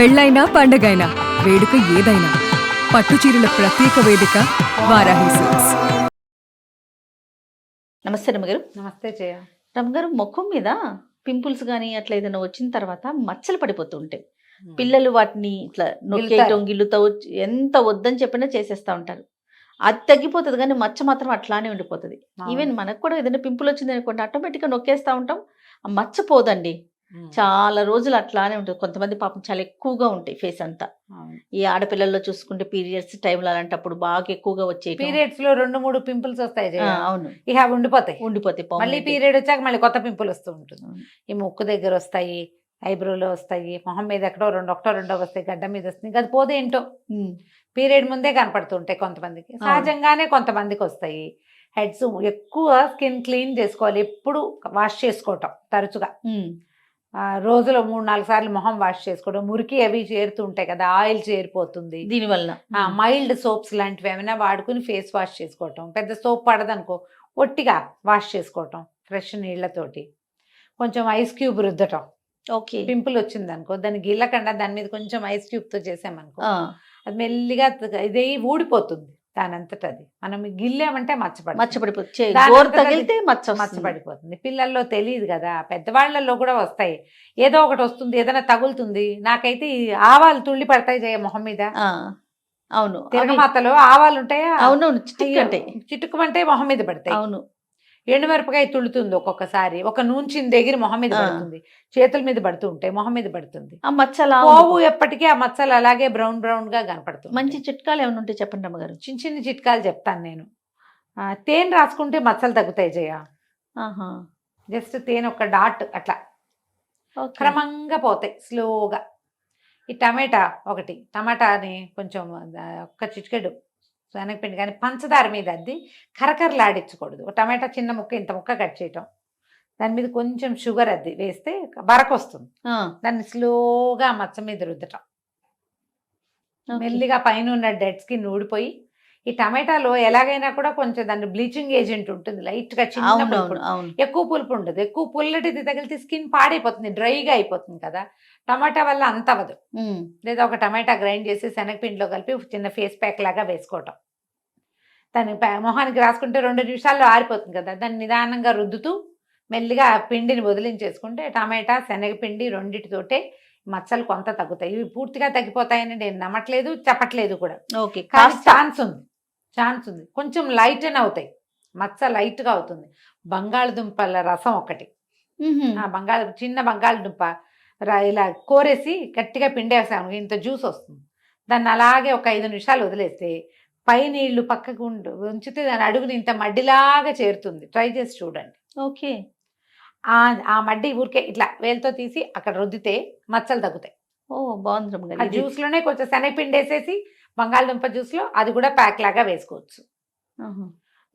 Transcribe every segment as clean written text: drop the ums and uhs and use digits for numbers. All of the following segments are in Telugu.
పెళ్ళైనా పండగైనా వేడుక ఏదైనా పట్టుచీరల ప్రత్యేక వేదిక వారాహి సిల్క్స్. నమస్తే రమ్మగారు. నమస్తే జయ. రమ్మగారు, ముఖం మీద పింపుల్స్ కానీ అట్లా ఏదైనా వచ్చిన తర్వాత మచ్చలు పడిపోతూ ఉంటాయి. పిల్లలు వాటిని ఇట్లా నొక్కేయటం గిల్లుతో ఎంత వద్దని చెప్పినా చేసేస్తూ ఉంటారు. అది తగ్గిపోతుంది కానీ మచ్చ మాత్రం అట్లానే ఉండిపోతుంది. ఈవెన్ మనకు కూడా ఏదైనా పింపుల్ వచ్చింది అనుకోండి, ఆటోమేటిక్గా నొక్కేస్తూ ఉంటాం, ఆ మచ్చ పోదండి. చాలా రోజులు అట్లానే ఉంటుంది. కొంతమంది పాపం చాలా ఎక్కువగా ఉంటాయి ఫేస్ అంతా. ఈ ఆడపిల్లల్లో చూసుకుంటే పీరియడ్స్ టైంలో అలాంటప్పుడు బాగా ఎక్కువగా వచ్చే పీరియడ్స్ లో 2-3 పింపుల్స్ వస్తాయి జయ. అవును, ఇక ఉండిపోతాయి. మళ్ళీ పీరియడ్ వచ్చాక మళ్ళీ కొత్త పింపుల్ వస్తూ ఉంటుంది. ఈ ముక్కు దగ్గర వస్తాయి, ఐబ్రోలో వస్తాయి, మొహం మీద ఎక్కడో రెండో వస్తాయి, గడ్డ మీద వస్తాయి. అది పోదేంటో పీరియడ్ ముందే కనపడుతుంటాయి కొంతమందికి, సహజంగానే కొంతమందికి వస్తాయి. హెడ్స్ ఎక్కువ స్కిన్ క్లీన్ చేసుకోవాలి, ఎప్పుడు వాష్ చేసుకోవటం తరచుగా. రోజులో 3-4 సార్లు మొహం వాష్ చేసుకోవడం. మురికి అవి చేరుతూ ఉంటాయి కదా, ఆయిల్ చేరిపోతుంది దీనివల్ల. మైల్డ్ సోప్స్ లాంటివి ఏమైనా వాడుకుని ఫేస్ వాష్ చేసుకోవటం. పెద్ద సోప్ పడదనుకో, ఒట్టిగా వాష్ చేసుకోవటం ఫ్రెష్ నీళ్లతోటి. కొంచెం ఐస్ క్యూబ్ రుద్దటం. ఓకే, పింపుల్ వచ్చింది అనుకో, దాన్ని గిల్లకుండా దాని మీద కొంచెం ఐస్ క్యూబ్ తో చేసామనుకో, అది మెల్లిగా ఇది ఊడిపోతుంది దానంతట. అది మనం గిల్లామంటే మచ్చపడిపోతుంది. పిల్లల్లో తెలియదు కదా, పెద్దవాళ్లలో కూడా వస్తాయి. ఏదో ఒకటి వస్తుంది, ఏదైనా తగులుతుంది. నాకైతే ఆవాలు తుళ్ళి పడతాయి జయ మొహం మీద. అవును, తిరగమాతలో ఆవాలు ఉంటాయా? అవునవును, చిటుకుమంటే మొహం మీద పడతాయి. అవును, ఎండుమిరపకాయ తుడుతుంది ఒక్కొక్కసారి, ఒక నూనె దగ్గర మొహం మీద పడుతుంది, చేతుల మీద పడుతూ ఉంటాయి, మొహం మీద పడుతుంది. ఆ మచ్చలా పోవు ఎప్పటికీ. ఆ మచ్చలు అలాగే బ్రౌన్ గా కనపడుతుంది. మంచి చిట్కాలు ఏమైనా ఉంటే చెప్పండి అమ్మగారు. చిన్న చిన్న చిట్కాలు చెప్తాను నేను. తేనె రాసుకుంటే మచ్చలు తగ్గుతాయి జయ. జస్ట్ తేనె ఒక డాట్ అట్లా క్రమంగా పోతాయి స్లోగా. ఈ టమాటాని కొంచెం ఒక్క చిటికెడు శనగపిండి కానీ పంచదార మీద అద్ది కరకరలాడించకూడదు. ఒక టమాటా చిన్న ముక్క ఇంత ముక్క కట్ చేయటం, దాని మీద కొంచెం షుగర్ అద్ది వేస్తే బరక వస్తుంది. దాన్ని స్లోగా మచ్చ మీద రుద్దటం. మెల్లిగా పైన ఉన్న డెడ్ స్కిన్ ఊడిపోయి, ఈ టమాటాలో ఎలాగైనా కూడా కొంచెం దాని బ్లీచింగ్ ఏజెంట్ ఉంటుంది, లైట్ గా చిన్న పులుపు. ఎక్కువ పులుపు ఉండదు. ఎక్కువ పుల్లటిది తగిలితే స్కిన్ పాడైపోతుంది, డ్రైగా అయిపోతుంది కదా. టమాటా వల్ల అంత అవ్వదు. లేదా ఒక టమాటా గ్రైండ్ చేసి శనగపిండిలో కలిపి చిన్న ఫేస్ ప్యాక్ లాగా వేసుకోవటం. దాన్ని మొహానికి రాసుకుంటే 2 నిమిషాల్లో ఆరిపోతుంది కదా. దాన్ని నిదానంగా రుద్దుతూ మెల్లిగా పిండిని వదిలించేసుకుంటే టమాటా శనగపిండి రెండిటితోటే మచ్చలు కొంత తగ్గుతాయి. ఇవి పూర్తిగా తగ్గిపోతాయని నేను నమ్మట్లేదు, చెప్పట్లేదు కూడా. ఓకే, కానీ ఛాన్స్ ఉంది. కొంచెం లైట్ అని అవుతాయి, మచ్చ లైట్ గా అవుతుంది. బంగాళదుంపల రసం ఒకటి, చిన్న బంగాళదుంప ఇలా కోరేసి గట్టిగా పిండేసాము, ఇంత జ్యూస్ వస్తుంది. దాన్ని అలాగే ఒక 5 నిమిషాలు వదిలేస్తే పై నీళ్లు పక్కకు ఉంచితే దాని అడుగుని ఇంత మడ్డిలాగా చేరుతుంది. ట్రై చేసి చూడండి. ఓకే, ఆ మడ్డి ఊరికే ఇట్లా వేలుతో తీసి అక్కడ రుద్దితే మచ్చలు తగ్గుతాయి. బాగుంది. ఆ జ్యూస్ లోనే కొంచెం శనగపిండి వేసేసి బంగాళదుంప జ్యూస్ లో అది కూడా ప్యాక్ లాగా వేసుకోవచ్చు.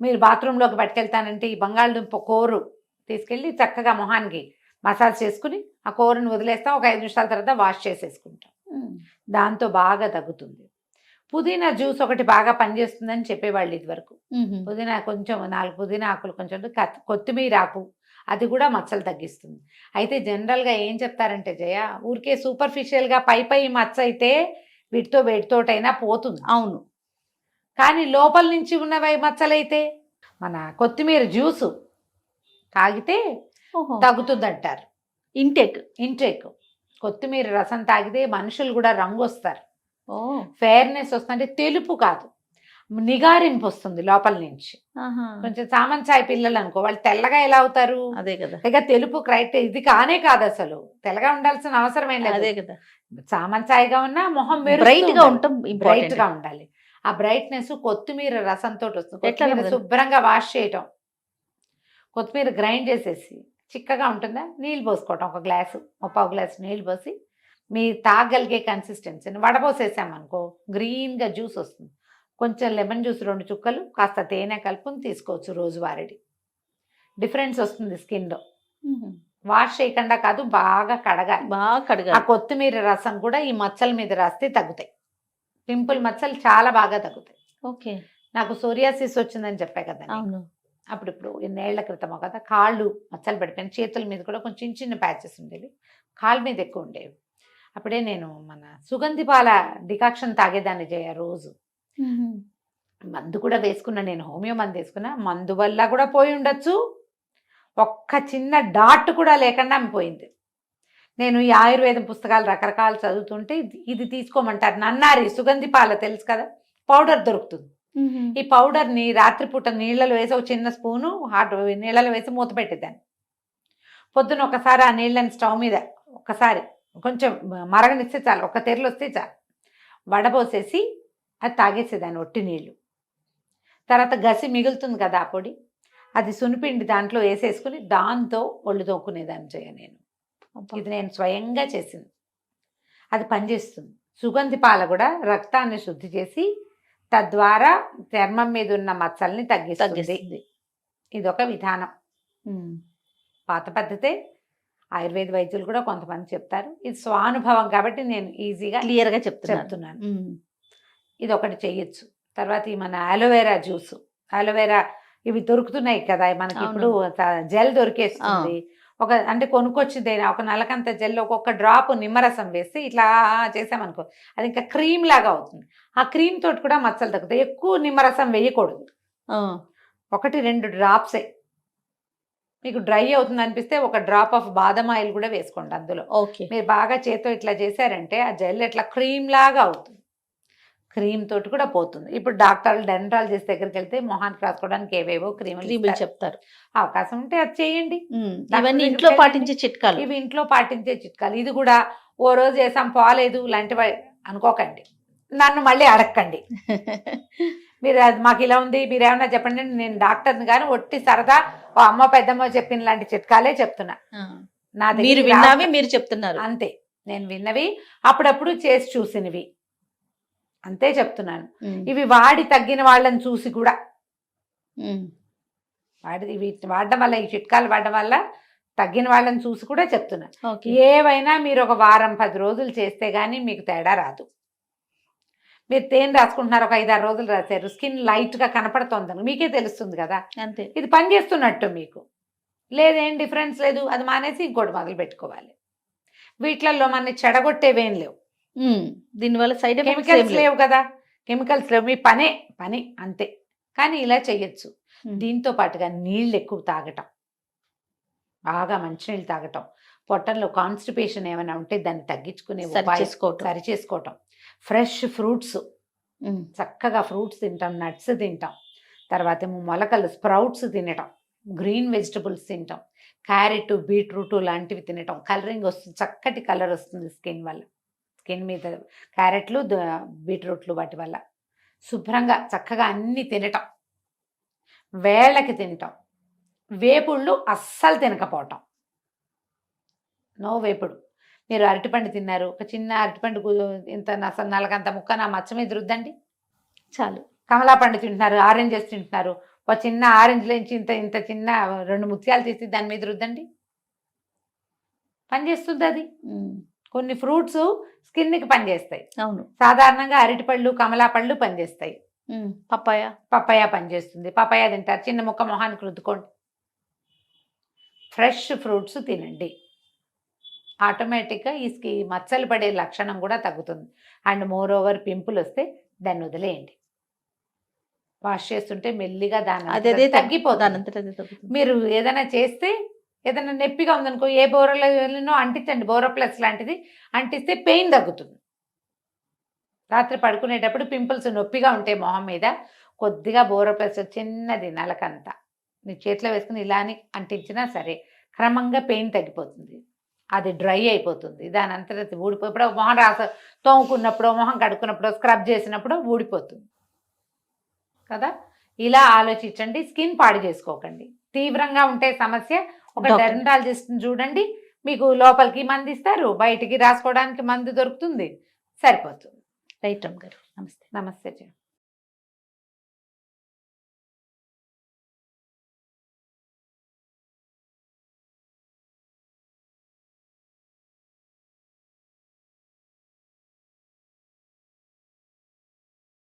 మీరు బాత్రూంలోకి పట్టుకెళ్తానంటే ఈ బంగాళదుంప కూర తీసుకెళ్ళి చక్కగా మొహానికి మసాజ్ చేసుకుని ఆ కూరను వదిలేస్తాం. ఒక 5 నిమిషాల తర్వాత వాష్ చేసేసుకుంటాం. దాంతో బాగా తగ్గుతుంది. పుదీనా జ్యూస్ ఒకటి బాగా పనిచేస్తుందని చెప్పేవాళ్ళు ఇదివరకు. పుదీనా కొంచెం 4 పుదీనా ఆకులు, కొంచెం కొత్తిమీర ఆకు, అది కూడా మచ్చలు తగ్గిస్తుంది. అయితే జనరల్గా ఏం చెప్తారంటే జయ, ఊరికే సూపర్ఫిషియల్గా పై మచ్చ అయితే వేటితోటైనా పోతుంది. అవును, కానీ లోపల నుంచి ఉన్నవి మచ్చలైతే మన కొత్తిమీర జ్యూసు తాగితే తగ్గుతుంది అంటారు. ఇంటేక్ కొత్తిమీర రసం తాగితే మనుషులు కూడా రంగు వస్తారు, ఫెయిర్నెస్ వస్తుంది. తెలుపు కాదు, నిగారింపు వస్తుంది లోపల నుంచి. కొంచెం సామంచాయి పిల్లలు అనుకో, వాళ్ళు తెల్లగా ఎలా అవుతారు? అదే కదా. ఇక తెలుపు క్రైటీరియా ఇది కానే కాదు, అసలు తెల్లగా ఉండాల్సిన అవసరం ఏం లేదు. అదే కదా, సామంచాయిగా ఉన్నా మొహం బ్రైట్ గా ఉండాలి. ఆ బ్రైట్నెస్ కొత్తిమీర రసంతో వస్తుంది. కొత్తిమీర శుభ్రంగా వాష్ చేయటం, కొత్తిమీర గ్రైండ్ చేసేసి చిక్కగా ఉంటుందా, నీళ్ళు పోసుకోవటం. ఒక గ్లాసు, 1/4 గ్లాసు నీళ్ళు పోసి మీ తాగలిగే కన్సిస్టెన్సీని వడపోసేసామనుకో, గ్రీన్గా జ్యూస్ వస్తుంది. కొంచెం లెమన్ జ్యూస్ 2 చుక్కలు, కాస్త తేనె కలుపుని తీసుకోవచ్చు రోజువారీ. డిఫరెన్స్ వస్తుంది స్కిన్లో. వాష్ చేయకుండా కాదు, బాగా కడగాలి. ఆ కొత్తిమీర రసం కూడా ఈ మచ్చల మీద రాస్తే తగ్గుతాయి. పింపుల్ మచ్చలు చాలా బాగా తగ్గుతాయి. ఓకే, నాకు సోరియాసిస్ వచ్చిందని చెప్పా కదా, అప్పుడు 2 ఏళ్ల క్రితం కదా, కాళ్ళు మచ్చలు పడిపోయిన, చేతుల మీద కూడా కొంచెం చిన్న ప్యాచెస్ ఉండేవి, కాళ్ళ మీద ఎక్కువ ఉండేవి. అప్పుడే నేను మన సుగంధి పాల డికాక్షన్ తాగేదాన్ని జయ రోజు. మందు కూడా వేసుకున్నా, నేను హోమియో మందు వేసుకున్నా. మందు వల్ల కూడా పోయి ఉండొచ్చు, ఒక్క చిన్న డాట్ కూడా లేకుండా ఆమె పోయింది. నేను ఈ ఆయుర్వేదం పుస్తకాలు రకరకాలు చదువుతుంటే ఇది తీసుకోమంటారు. నన్నారి సుగంధి పాల తెలుసు కదా, పౌడర్ దొరుకుతుంది. ఈ పౌడర్ని రాత్రిపూట నీళ్ళలో వేసి ఒక చిన్న స్పూను హాట్ నీళ్ళలో వేసి మూత పెట్టేదాన్ని. పొద్దున ఒకసారి ఆ నీళ్ళని స్టవ్ మీద ఒకసారి కొంచెం మరగనిస్తే చాలు, ఒక తెరలు వస్తే చాలు, వడబోసేసి అది తాగేసేదాన్ని ఒట్టి నీళ్ళు. తర్వాత గసి మిగులుతుంది కదా ఆ పొడి, అది సునిపిండి దాంట్లో వేసేసుకుని దాంతో ఒళ్ళు తోక్కునేదాన్ని చేయ నేను. ఇది నేను స్వయంగా చేసింది, అది పనిచేస్తుంది. సుగంధి పాల కూడా రక్తాన్ని శుద్ధి చేసి తద్వారా చర్మం మీద ఉన్న మచ్చల్ని తగ్గిస్తుంది. ఇది ఒక విధానం, పాత పద్ధతే. ఆయుర్వేద వైద్యులు కూడా కొంతమంది చెప్తారు, ఇది స్వానుభవం కాబట్టి నేను ఈజీగా క్లియర్గా చెప్తున్నాను. ఇది ఒకటి చెయ్యొచ్చు. తర్వాత ఈ మన అలోవెరా జ్యూస్, అలోవెరా ఇవి దొరుకుతున్నాయి కదా మనకి, ఇప్పుడు జెల్ దొరికేస్తుంది. ఒక అంటే కొనుక్కొచ్చిందేనా ఒక నలకంత జెల్ ఒక్కొక్క డ్రాప్ నిమ్మరసం వేసి ఇట్లా చేసామనుకో, అది ఇంకా క్రీమ్ లాగా అవుతుంది. ఆ క్రీమ్ తోటి కూడా మచ్చలు తగ్గుతాయి. ఎక్కువ నిమ్మరసం వేయకూడదు, 1-2 డ్రాప్సే. మీకు డ్రై అవుతుంది అనిపిస్తే ఒక డ్రాప్ ఆఫ్ బాదం ఆయిల్ కూడా వేసుకోండి అందులో. ఓకే, మీరు బాగా చేత్తో ఇట్లా చేశారంటే ఆ జెల్ ఇట్లా క్రీమ్ లాగా అవుతుంది, క్రీమ్ తోటి కూడా పోతుంది. ఇప్పుడు డాక్టర్లు డెంటాలజిస్ట్ దగ్గరికి వెళ్తే మొహానికి రాసుకోవడానికి ఏవేవో క్రీములు చెప్తారు. అవకాశం ఉంటే అది చేయండి. ఇవన్నీ ఇంట్లో పాటించే చిట్కాలు, ఇవి ఇంట్లో పాటించే చిట్కాలు. ఇది కూడా ఓ రోజు చేసాం పోలేదు లాంటివి అనుకోకండి, నన్ను మళ్ళీ అడగండి. మీరు అది మాకు ఇలా ఉంది మీరు ఏమన్నా చెప్పండి, నేను డాక్టర్ని కానీ ఒట్టి సరదా ఓ అమ్మ పెద్దమ్మ చెప్పిన లాంటి చిట్కాలే చెప్తున్నా. నా మీరు విన్నవి మీరు చెప్తున్నారు అంతే, నేను విన్నవి అప్పుడప్పుడు చేసి చూసినవి అంతే చెప్తున్నాను. ఇవి వాడి తగ్గిన వాళ్ళని చూసి కూడా ఇవి వాడడం వల్ల, ఈ చిట్కాలు వాడడం వల్ల తగ్గిన వాళ్ళని చూసి కూడా చెప్తున్నాను. ఏవైనా మీరు ఒక వారం 10 రోజులు చేస్తే గానీ మీకు తేడా రాదు. మీరు తేనె రాసుకుంటున్నారు, ఒక 5-6 రోజులు రాశారు, స్కిన్ లైట్గా కనపడుతోందని మీకే తెలుస్తుంది కదా, అంతే. ఇది పని చేస్తున్నట్టు. మీకు లేదేం డిఫరెన్స్ లేదు, అది మానేసి ఇంకోటి మొదలు పెట్టుకోవాలి. వీటిలలో మన చెడగొట్టేవేం లేవు, దీనివల్ల సైడ్ కెమికల్స్ లేవు కదా, కెమికల్స్ లేవు, మీ పని అంతే. కానీ ఇలా చెయ్యొచ్చు. దీంతో పాటుగా నీళ్ళు ఎక్కువ తాగటం, బాగా మంచినీళ్ళు తాగటం, పొట్టంలో కాన్స్టిపేషన్ ఏమైనా ఉంటే దాన్ని తగ్గించుకునే సరి చేసుకోవటం, ఫ్రెష్ ఫ్రూట్స్ చక్కగా ఫ్రూట్స్ తింటాం, నట్స్ తింటాం, తర్వాత ఏమో మొలకలు స్ప్రౌట్స్ తినటం, గ్రీన్ వెజిటబుల్స్ తింటాం, క్యారెట్ బీట్రూట్ లాంటివి తినటం. కలరింగ్ వస్తుంది, చక్కటి కలర్ వస్తుంది స్కిన్ వల్ల, స్కిన్ మీద క్యారెట్లు బీట్రూట్లు వాటి వల్ల. శుభ్రంగా చక్కగా అన్నీ తినటం, వేళ్ళకి తినటం. వేపుళ్ళు అస్సలు తినకపోవటం, నో వేపుడు. మీరు అరటిపండు తిన్నారు, ఒక చిన్న అరటిపండు ఇంత నలకంత ముక్క నా మచ్చ మీద రుద్దండి చాలు. కమలా పండు తింటున్నారు, ఆరెంజెస్ తింటున్నారు, ఒక చిన్న ఆరెంజ్లోంచి ఇంత చిన్న 2 ముత్యాలు తీసి దాని మీద రుద్దండి, పనిచేస్తుంది అది. కొన్ని ఫ్రూట్స్ స్కిన్కి పనిచేస్తాయి. అవును, సాధారణంగా అరటిపళ్ళు కమలా పళ్ళు పనిచేస్తాయి. పప్పాయ పనిచేస్తుంది, పప్పాయ తింటారు, చిన్న ముక్క మొహానికి రుద్దుకోండి. ఫ్రెష్ ఫ్రూట్స్ తినండి, ఆటోమేటిక్గా ఈ మచ్చలు పడే లక్షణం కూడా తగ్గుతుంది. అండ్ మోర్ ఓవర్ పింపుల్ వస్తే దాన్ని వదిలేయండి, వాష్ చేస్తుంటే మెల్లిగా దాని తగ్గిపోతుంది. మీరు ఏదైనా చేస్తే, ఏదైనా నొప్పిగా ఉందనుకో, ఏ బోరలో అంటించండి, బోరోప్లస్ లాంటిది అంటిస్తే పెయిన్ తగ్గుతుంది. రాత్రి పడుకునేటప్పుడు పింపుల్స్ నొప్పిగా ఉంటే మొహం మీద కొద్దిగా బోరోప్లస్ చిన్నది నలకంతా నీ చేతిలో వేసుకుని ఇలాని అంటించినా సరే క్రమంగా పెయిన్ తగ్గిపోతుంది, అది డ్రై అయిపోతుంది, దాని అంతటా ఊడిపోయి మొహం తోముకున్నప్పుడు మొహం కడుక్కున్నప్పుడు స్క్రబ్ చేసినప్పుడు ఊడిపోతుంది కదా. ఇలా ఆలోచించండి, స్కిన్ పాడు చేసుకోకండి. తీవ్రంగా ఉంటే సమస్య ఒక డెర్మటాలజిస్ట్ని చూడండి, మీకు లోపలికి మందు ఇస్తారు, బయటికి రాసుకోవడానికి మందు దొరుకుతుంది, సరిపోతుంది. రైట్ రమ్ గారు, నమస్తే. నమస్తే.